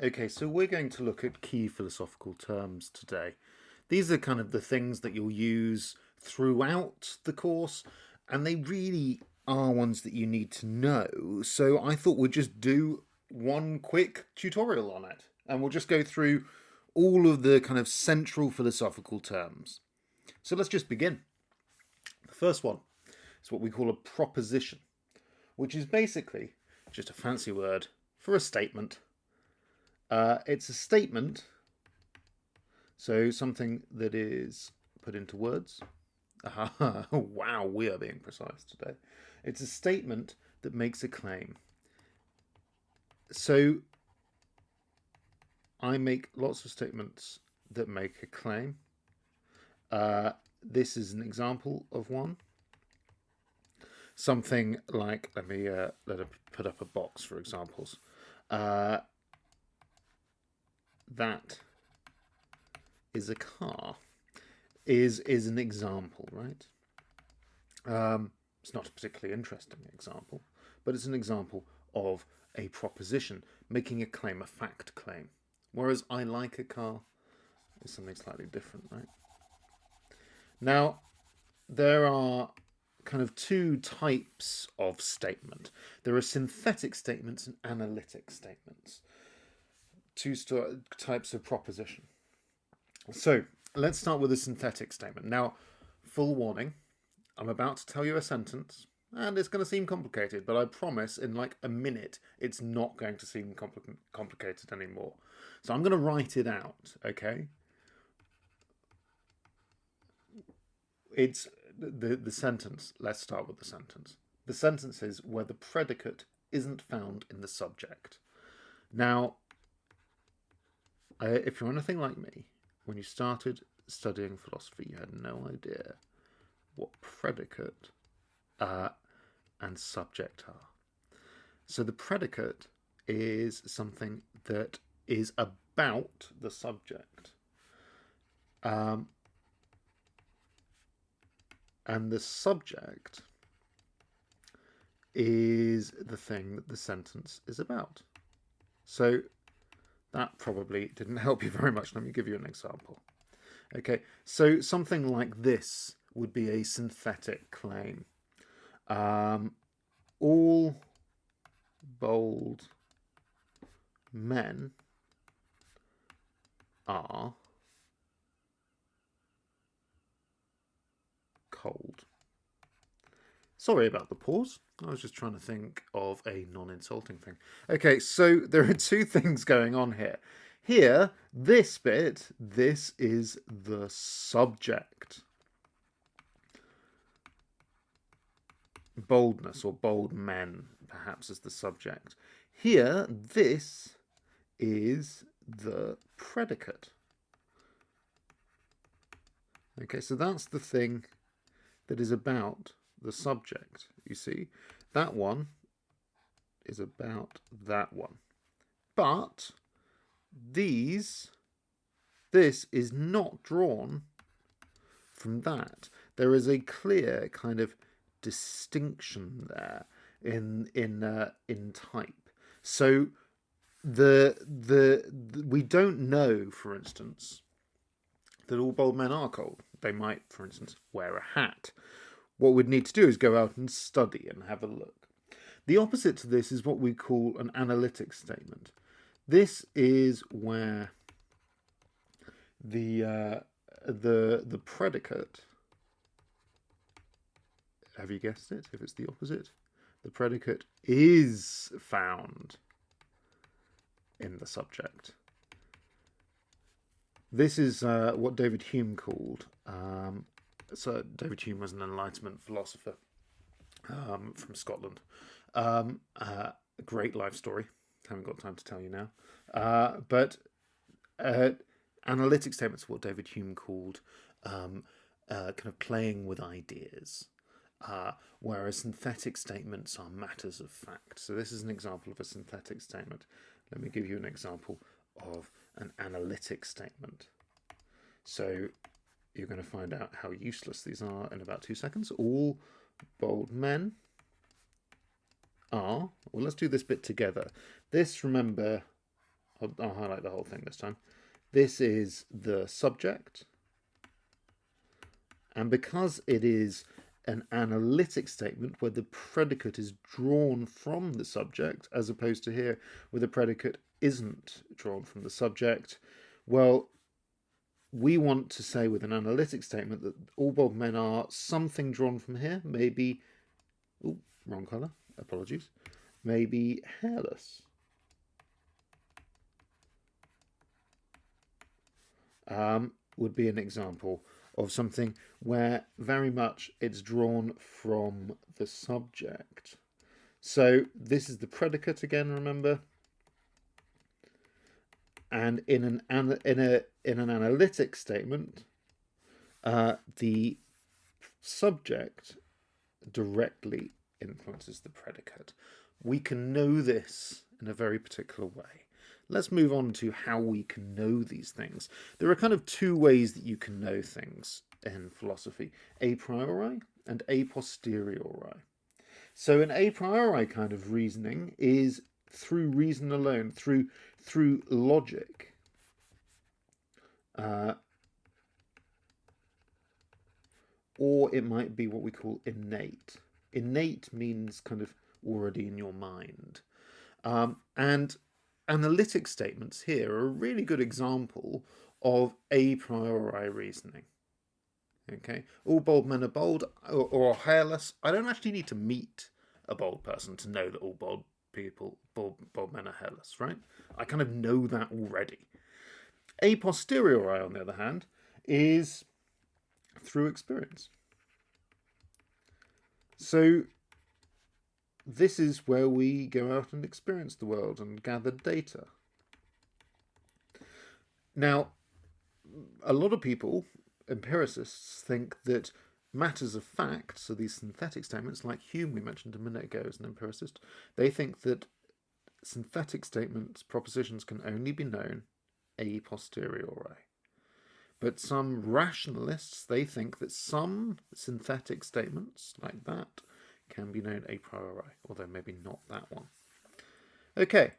Okay, so we're going to look at key philosophical terms today. These are kind of the things that you'll use throughout the course, and they really are ones that you need to know. So I thought we'd just do one quick tutorial on it, and we'll just go through all of the kind of central philosophical terms. So let's just begin. The first one is what we call a proposition, which is basically just a fancy word for a statement. It's a statement, so something that is put into words. Wow, we are being precise today. It's a statement that makes a claim. So I make lots of statements that make a claim. This is an example of one. Something like, let me put up a box for examples. That is a car is an example, right? It's not a particularly interesting example, but it's an example of a proposition, making a claim, a fact claim. Whereas I like a car is something slightly different, right? Now, there are kind of two types of statement. There are synthetic statements and analytic statements. Two types of proposition. So let's start with a synthetic statement. Now, full warning, I'm about to tell you a sentence, and it's going to seem complicated, but I promise in like a minute, it's not going to seem complicated anymore. So I'm going to write it out, okay? It's the sentence. Let's start with the sentence. The sentence is where the predicate isn't found in the subject. Now, if you're anything like me, when you started studying philosophy, you had no idea what predicate and subject are. So the predicate is something that is about the subject. And the subject is the thing that the sentence is about. So that probably didn't help you very much. Let me give you an example. Okay, so something like this would be a synthetic claim. All bold men are cold. Sorry about the pause. I was just trying to think of a non-insulting thing. Okay, so there are two things going on here. Here, this bit, this is the subject. Boldness or bold men, perhaps, is the subject. Here, this is the predicate. Okay, so that's the thing that is about the subject, you see. That one is about that one. But this is not drawn from that. There is a clear kind of distinction there in type. So we don't know, for instance, that all bold men are cold. They might, for instance, wear a hat. What we'd need to do is go out and study and have a look. The opposite to this is what we call an analytic statement. This is where the predicate, have you guessed it? If it's the opposite, the predicate is found in the subject. This is what David Hume called. So David Hume was an Enlightenment philosopher from Scotland. A great life story. Haven't got time to tell you now. But analytic statements are what David Hume called kind of playing with ideas. Whereas synthetic statements are matters of fact. So this is an example of a synthetic statement. Let me give you an example of an analytic statement. So you're going to find out how useless these are in about 2 seconds. All bold men are, well, let's do this bit together. This, remember, I'll highlight the whole thing this time. This is the subject. And because it is an analytic statement where the predicate is drawn from the subject, as opposed to here where the predicate isn't drawn from the subject, well, we want to say with an analytic statement that all bald men are something drawn from here, maybe, oh, wrong colour, apologies, maybe hairless. Would be an example of something where very much it's drawn from the subject. So this is the predicate again, remember? And in an analytic statement, the subject directly influences the predicate. We can know this in a very particular way. Let's move on to how we can know these things. There are kind of two ways that you can know things in philosophy, a priori and a posteriori. So an a priori kind of reasoning is through reason alone, through logic. Or it might be what we call innate. Innate means kind of already in your mind. And analytic statements here are a really good example of a priori reasoning. Okay, all bald men are bald or hairless. I don't actually need to meet a bald person to know that all bald men are hairless, right? I kind of know that already. A posteriori, on the other hand, is through experience. So this is where we go out and experience the world and gather data. Now, a lot of people, empiricists, think that matters of fact, so these synthetic statements, like Hume we mentioned a minute ago as an empiricist, they think that synthetic statements, propositions, can only be known a posteriori. But some rationalists, they think that some synthetic statements like that can be known a priori, although maybe not that one. Okay,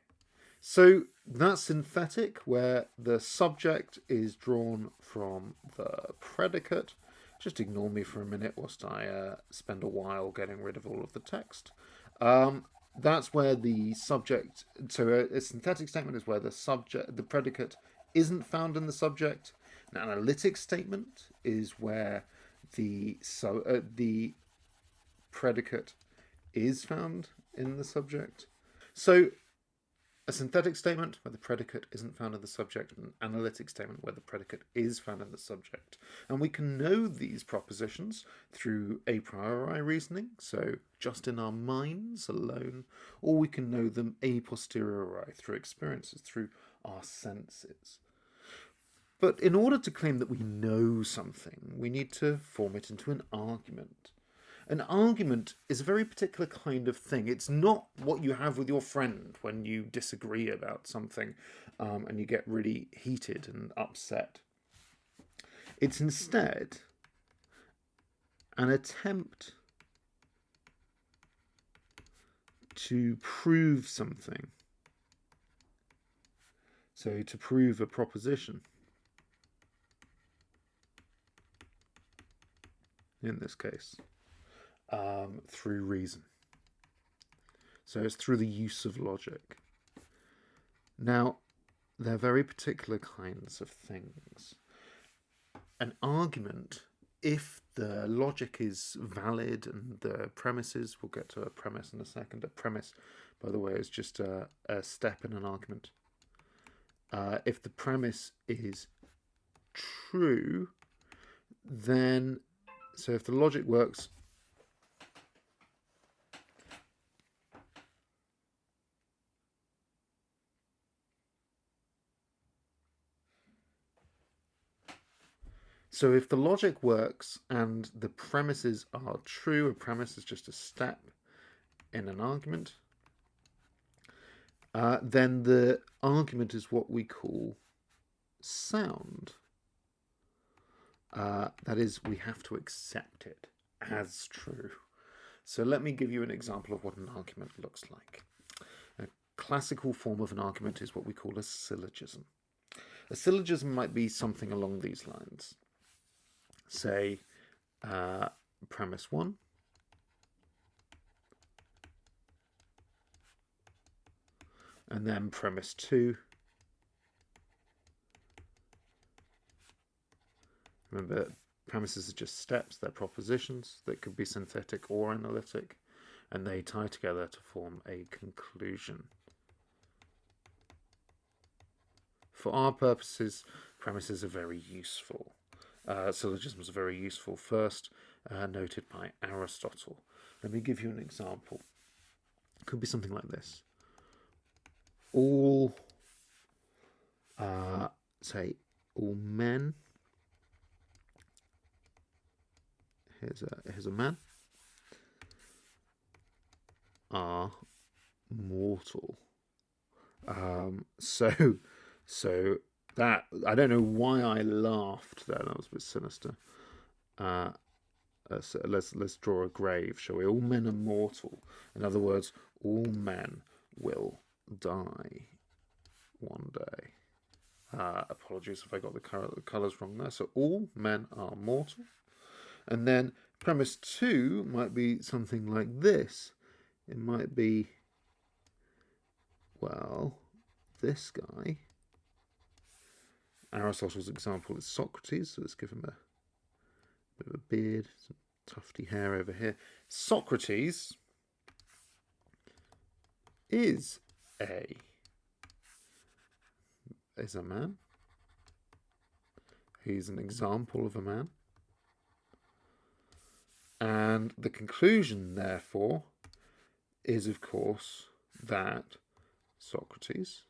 so that's synthetic, where the subject is drawn from the predicate. Just ignore me for a minute whilst I spend a while getting rid of all of the text. That's where the subject, so a synthetic statement is where the predicate isn't found in the subject. An analytic statement is where the predicate is found in the subject. So a synthetic statement where the predicate isn't found in the subject, and an analytic statement where the predicate is found in the subject. And we can know these propositions through a priori reasoning, so just in our minds alone, or we can know them a posteriori through experiences, through our senses. But in order to claim that we know something, we need to form it into an argument. An argument is a very particular kind of thing. It's not what you have with your friend when you disagree about something and you get really heated and upset. It's instead an attempt to prove something. So to prove a proposition. In this case, through reason. So it's through the use of logic. Now, they're very particular kinds of things. An argument, if the logic is valid and the premises, we'll get to a premise in a second. A premise, by the way, is just a step in an argument. If the premise is true, then so if the logic works, so if the logic works and the premises are true, a premise is just a step in an argument, then the argument is what we call sound. That is, we have to accept it as true. So let me give you an example of what an argument looks like. A classical form of an argument is what we call a syllogism. A syllogism might be something along these lines. Say, premise 1 and then premise 2. Remember, premises are just steps, they're propositions that could be synthetic or analytic, and they tie together to form a conclusion. For our purposes, premises are very useful. Syllogisms are very useful, first noted by Aristotle. Let me give you an example. It could be something like this. All men. Here's a man. Are mortal. So that, I don't know why I laughed there. That was a bit sinister. So let's draw a grave, shall we? All men are mortal. In other words, all men will die one day. Apologies if I got the colours wrong there. So all men are mortal. And then premise 2 might be something like this. It might be, well, this guy. Aristotle's example is Socrates, so let's give him a bit of a beard, some tufty hair over here. Socrates is a man. He's an example of a man. And the conclusion, therefore, is, of course, that Socrates,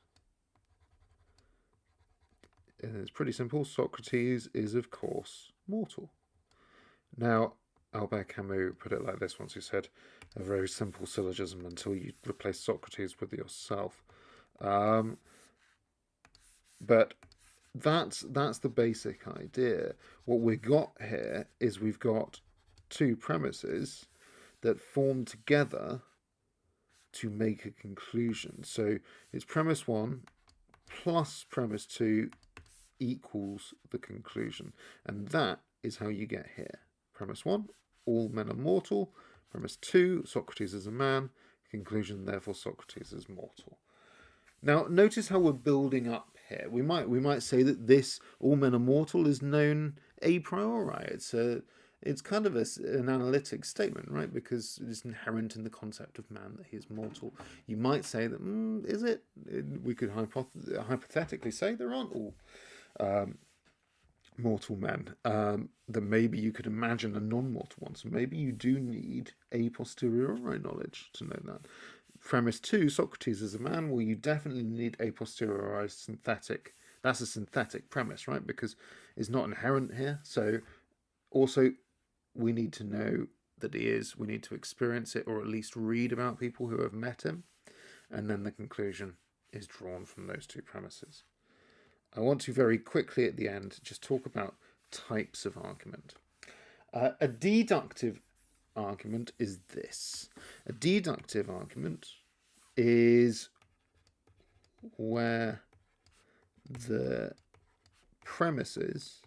and it's pretty simple, Socrates is, of course, mortal. Now, Albert Camus put it like this once. He said, a very simple syllogism until you replace Socrates with yourself. But that's the basic idea. What we've got here is we've got two premises that form together to make a conclusion. So it's premise 1 plus premise 2 equals the conclusion. And that is how you get here. Premise 1, all men are mortal. Premise 2, Socrates is a man. Conclusion, therefore, Socrates is mortal. Now, notice how we're building up here. We might say that this all men are mortal is known a priori. It's kind of an analytic statement, right? Because it's inherent in the concept of man that he is mortal. You might say that, is it? We could hypothetically say there aren't all mortal men. That maybe you could imagine a non-mortal one. So maybe you do need a posteriori knowledge to know that. Premise 2, Socrates is a man. Well, you definitely need a posteriori synthetic. That's a synthetic premise, right? Because it's not inherent here. So also, we need to know that he is. We need to experience it, or at least read about people who have met him. And then the conclusion is drawn from those two premises. I want to very quickly at the end just talk about types of argument. A deductive argument is this. A deductive argument is where the premises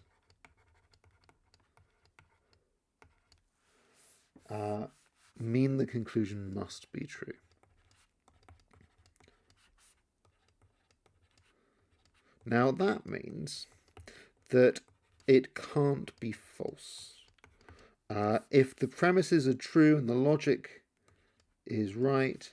mean the conclusion must be true. Now that means that it can't be false. If the premises are true and the logic is right,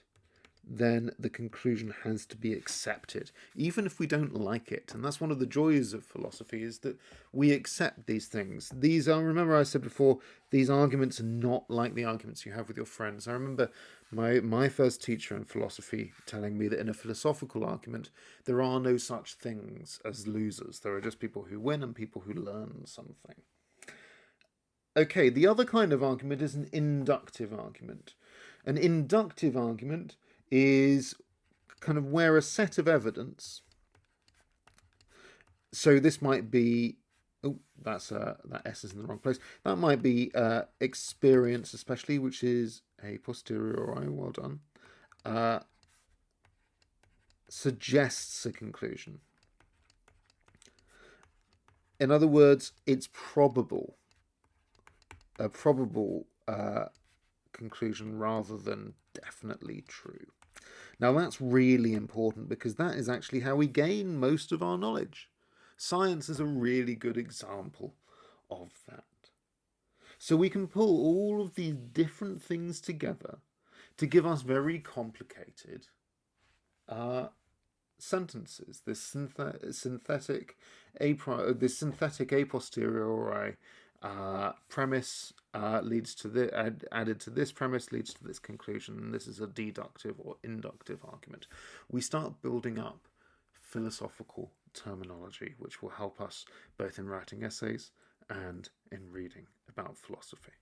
then the conclusion has to be accepted, even if we don't like it. And that's one of the joys of philosophy, is that we accept these things. These are, remember I said before, these arguments are not like the arguments you have with your friends. I remember my first teacher in philosophy telling me that in a philosophical argument, there are no such things as losers. There are just people who win and people who learn something. Okay, the other kind of argument is an inductive argument. An inductive argument is kind of where a set of evidence, so this might be, that S is in the wrong place, that might be experience especially, which is a posteriori, well done, suggests a conclusion. In other words, it's probable, a probable conclusion rather than definitely true. Now that's really important because that is actually how we gain most of our knowledge. Science is a really good example of that. So we can pull all of these different things together to give us very complicated sentences. This synthetic a posteriori premise leads to this, added to this premise leads to this conclusion, and this is a deductive or inductive argument. We start building up philosophical terminology, which will help us both in writing essays and in reading about philosophy.